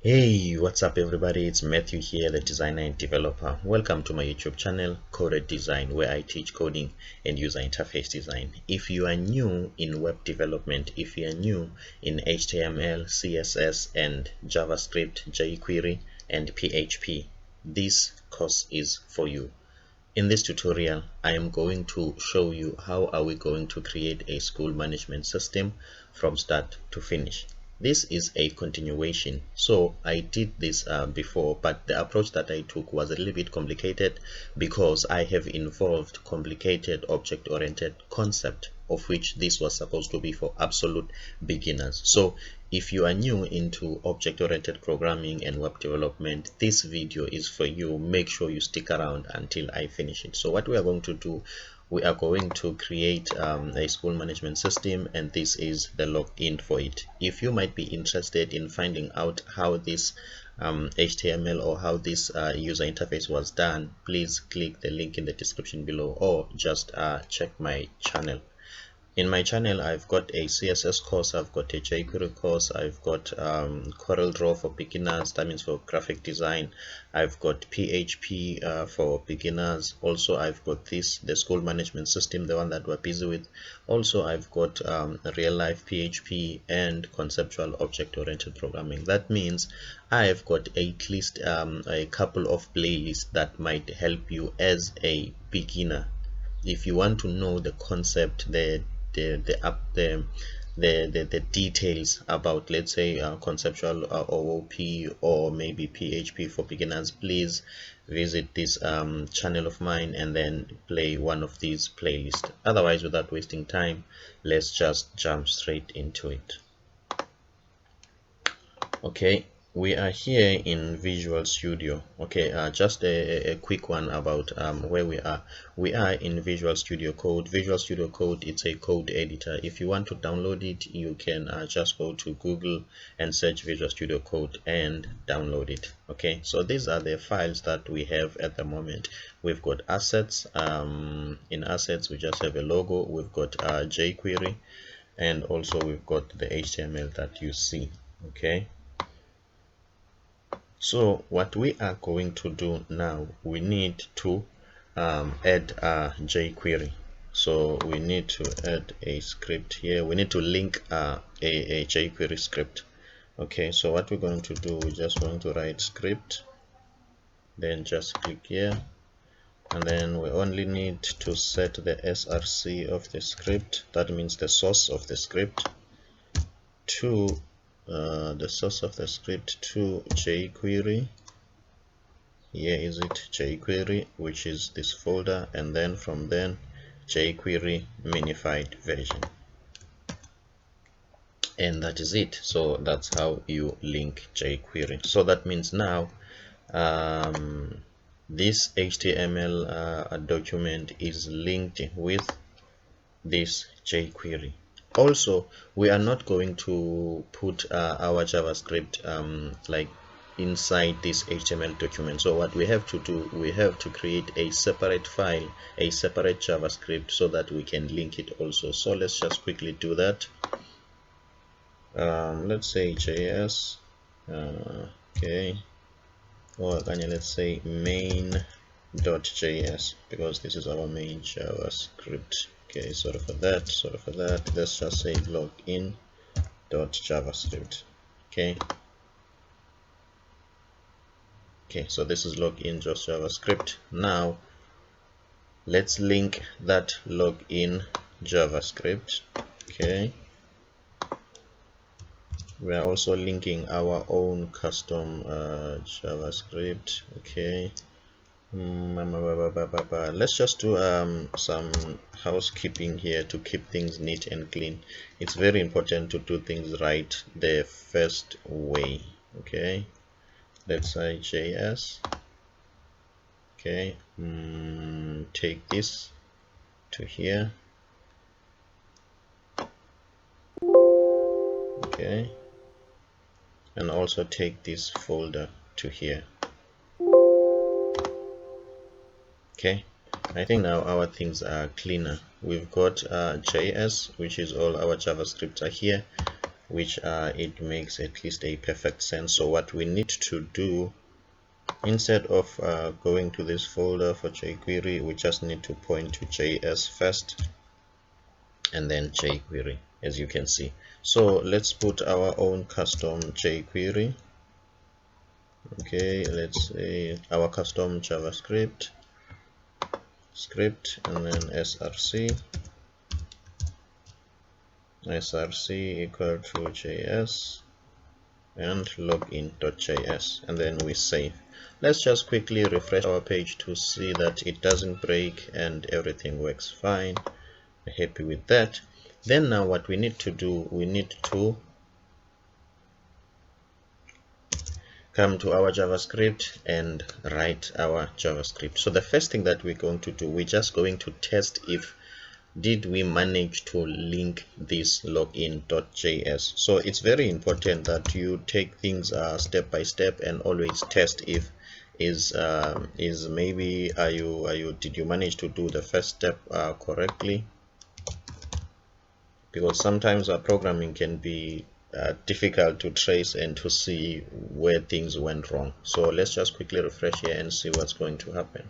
Hey, what's up everybody? It's Matthew here, the designer and developer. Welcome to my YouTube channel, Coded Design, where I teach coding and user interface design. If you are new in web development, if you are new in HTML, CSS, and JavaScript, jQuery, and PHP, this course is for you. In this tutorial, I am going to show you how are we going to create a school management system from start to finish. This is a continuation. So I did this before, but the approach that I took was a little bit complicated because I have involved complicated object-oriented concept, of which this was supposed to be for absolute beginners. So if you are new into object-oriented programming and web development, this video is for you. Make sure you stick around until I finish it. So what we are going to do, we are going to create a school management system, and this is the login for it. If you might be interested in finding out how this HTML or how this user interface was done, please click the link in the description below, or just check my channel. In my channel, I've got a CSS course, I've got a jQuery course, I've got CorelDRAW for beginners, that means for graphic design. I've got PHP for beginners. Also, I've got the school management system, the one that we're busy with. Also, I've got real life PHP and conceptual object-oriented programming. That means I've got at least a couple of playlists that might help you as a beginner. If you want to know the concept, the details about, let's say, conceptual OOP or maybe PHP for beginners, please visit this channel of mine and then play one of these playlists. Otherwise, without wasting time, let's just jump straight into it. Okay, we are here in Visual Studio. Okay, just a quick one about where we are. We are in Visual Studio Code. Visual Studio Code, it's a code editor. If you want to download it, you can just go to Google and search Visual Studio Code and download it. Okay, so these are the files that we have at the moment. We've got assets. In assets, we just have a logo. We've got jQuery, and also we've got the HTML that you see. Okay, so what we are going to do now, we need to add a jQuery. So we need to add a script here. We need to link a jQuery script. Okay, so what we're going to do, we're just going to write script, then just click here, and then we only need to set the src of the script, that means the source of the script, to the source of the script to jQuery. Here is it, jQuery, which is this folder, and then from then jQuery minified version, and that is it. So that's how you link jQuery. So that means now this HTML document is linked with this jQuery. Also, we are not going to put our JavaScript like inside this HTML document. So what we have to do, we have to create a separate file, a separate JavaScript, so that we can link it also. So let's just quickly do that. Let's say JS, okay, or let's say main.js, because this is our main JavaScript. Okay, sorry for that. Let's just say login.javascript. Okay, so this is login.javascript. Now let's link that login JavaScript. Okay, we are also linking our own custom JavaScript. Okay, let's just do some housekeeping here to keep things neat and clean. It's very important to do things right the first way. Okay, let's say JS. Okay, take this to here. Okay, and also take this folder to here. Okay, I think now our things are cleaner. We've got JS, which is all our JavaScripts are here. which it makes at least a perfect sense. So what we need to do, instead of going to this folder for jQuery, we just need to point to JS first and then jQuery, as you can see. So let's put our own custom jQuery. Okay, let's say our custom JavaScript script, and then src equal to JS and login.js, and then we save. Let's just quickly refresh our page to see that it doesn't break and everything works fine. We're happy with that. Then now what we need to do, we need to come to our JavaScript and write our JavaScript. So the first thing that we're going to do, we're just going to test if did we manage to link this login.js. So it's very important that you take things step by step and always test if is maybe did you manage to do the first step correctly, because sometimes our programming can be difficult to trace and to see where things went wrong. So let's just quickly refresh here and see what's going to happen.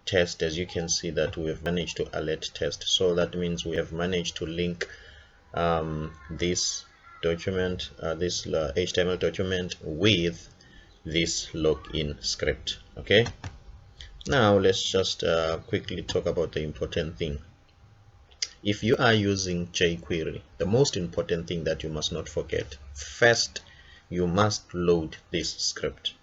Test, as you can see that we have managed to alert test, so that means we have managed to link this document, this HTML document with this login script. Okay, now let's just quickly talk about the important thing. If you are using jQuery, the most important thing that you must not forget, first you must load this script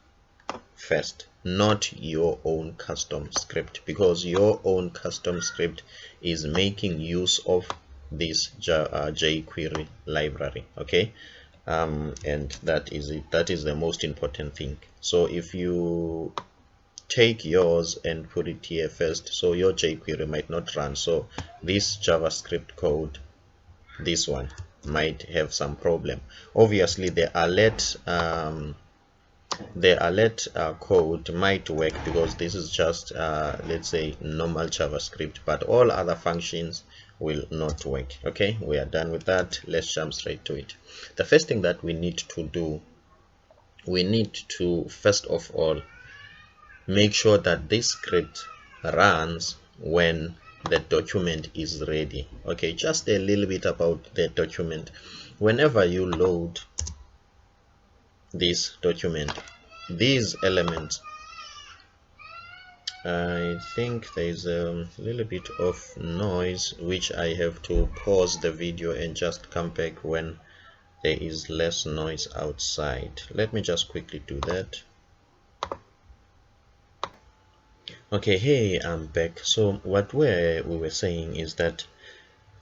first, not your own custom script, because your own custom script is making use of this jQuery library. Okay, and that is it. That is the most important thing. So if you take yours and put it here first, so your jQuery might not run. So this JavaScript code, this one, might have some problem. Obviously the alert code might work because this is just let's say normal JavaScript, but all other functions will not work. Okay, we are done with that. Let's jump straight to it. The first thing that we need to do, we need to first of all make sure that this script runs when the document is ready. Okay, just a little bit about the document. Whenever you load this document, these elements, I think there is a little bit of noise which I have to pause the video and just come back when there is less noise outside. Let me just quickly do that. Okay, hey, I'm back. So what we were saying is that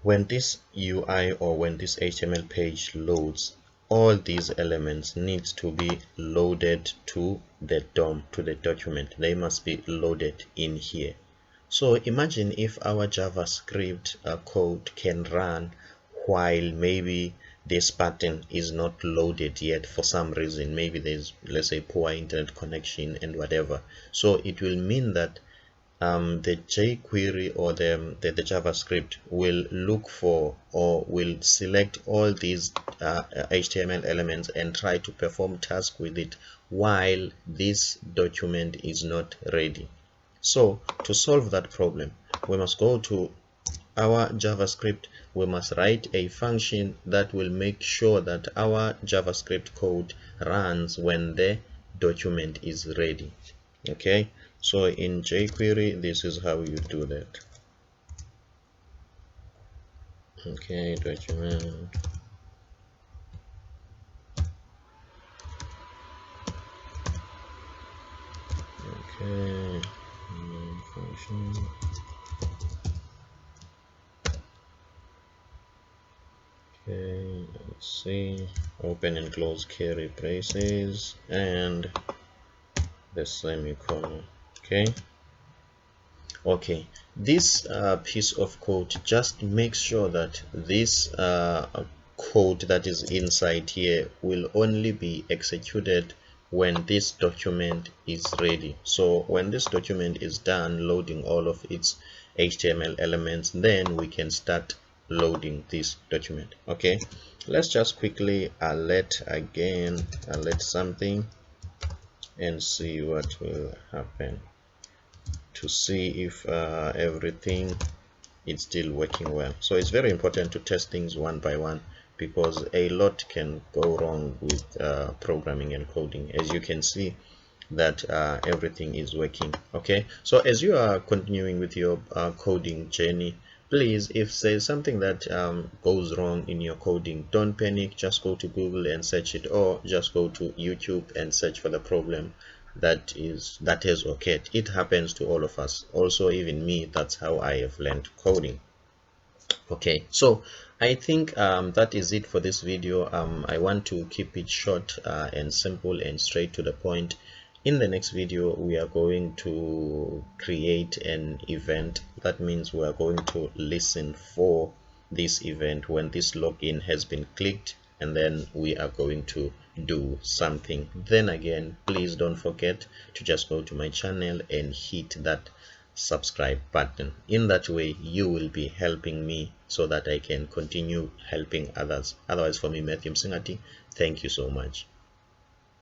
when this UI or when this HTML page loads, all these elements need to be loaded to the DOM, to the document. They must be loaded in here. So imagine if our JavaScript code can run while maybe this button is not loaded yet for some reason. Maybe there's, let's say, poor internet connection and whatever. So it will mean that the jQuery or the JavaScript will look for or will select all these HTML elements and try to perform tasks with it while this document is not ready. So to solve that problem, we must go to our JavaScript. We must write a function that will make sure that our JavaScript code runs when the document is ready. Okay, so in jQuery, this is how you do that. Okay, document. Okay, function. Okay, let's see. Open and close curly braces and the semicolon. Okay, this piece of code just makes sure that this code that is inside here will only be executed when this document is ready. So when this document is done loading all of its HTML elements, then we can start loading this document. Okay, Let's just quickly alert something and see what will happen, to see if everything is still working well. So it's very important to test things one by one, because a lot can go wrong with programming and coding. As you can see that everything is working. Okay, so as you are continuing with your coding journey, please, if there's something that goes wrong in your coding, don't panic. Just go to Google and search it, or just go to YouTube and search for the problem that has occurred. It happens to all of us, also even me. That's how I have learned coding. Okay, so I think that is it for this video. I want to keep it short and simple and straight to the point. In the next video, we are going to create an event. That means we are going to listen for this event when this login has been clicked, and then we are going to do something. Then again, please don't forget to just go to my channel and hit that subscribe button. In that way, you will be helping me so that I can continue helping others. Otherwise, for me, Matthew Msingati, thank you so much.